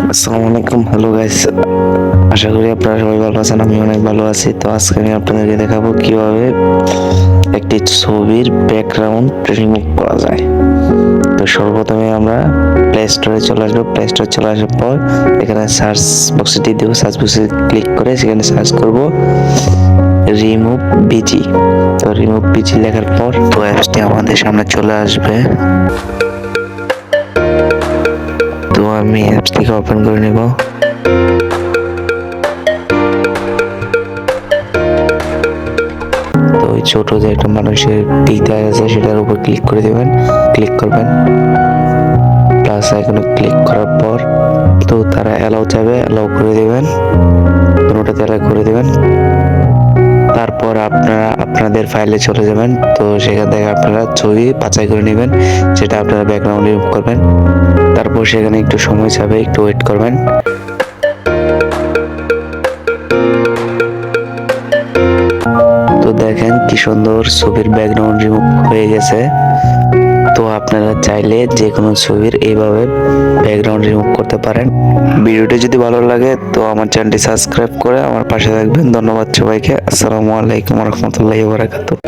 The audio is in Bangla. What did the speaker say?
আসসালামু আলাইকুম, হ্যালো গাইস। আশা করি আপনারা সবাই ভালো আছেন। আমি অনেক ভালো আছি। তো আজকে আমি আপনাদেরকে দেখাবো কিভাবে একটি ছবির ব্যাকগ্রাউন্ড রিমুভ করা যায়। তো সর্বপ্রথমে আমরা প্লে স্টোরে চলে আসবো। প্লে স্টোরে চলে আসার পর এখানে সার্চ বক্সে দিয়ে দেবো। সার্চ বক্সে ক্লিক করে সেখানে সার্চ করব রিমুভ বিজি। তো রিমুভ বিজি লেখার পর তো অ্যাপসটি আমাদের সামনে চলে আসবে। তো আমি অ্যাপসটিকে ওপেন করে নেব। তো ওই ছোট যে একটা মানুষের পিক দেখা যাচ্ছে সেটার উপর ক্লিক করে দেবেন। ক্লিক করবেন, প্লাস এখানে ক্লিক করার পর তো তারা অ্যালাউ চাইবে, অ্যালাউ করে দেবেন। কোনোটাতে অ্যালাউ করে দেবেন। তারপর আপনারা আপনাদের ফাইলে চলে যাবেন। তো সেখান থেকে আপনারা ছবি বাছাই করে নেবেন, সেটা আপনারা ব্যাকগ্রাউন্ড রিমুভ করবেন। তারপর সেখানে একটু সময় চাবে, একটু ওয়েট করবেন। তো দেখেন কি সুন্দর ছবির ব্যাকগ্রাউন্ড রিমুভ হয়ে গেছে। তো আপনারা চাইলে যে কোনো ছবির এইভাবে ব্যাকগ্রাউন্ড রিমুভ করতে পারেন। ভিডিওটি যদি ভালো লাগে তো আমার চ্যানেলটি সাবস্ক্রাইব করে আমার পাশে থাকবেন। ধন্যবাদ সবাইকে। আসসালামু আলাইকুম ওয়া রাহমাতুল্লাহি ওয়া বারাকাতুহু।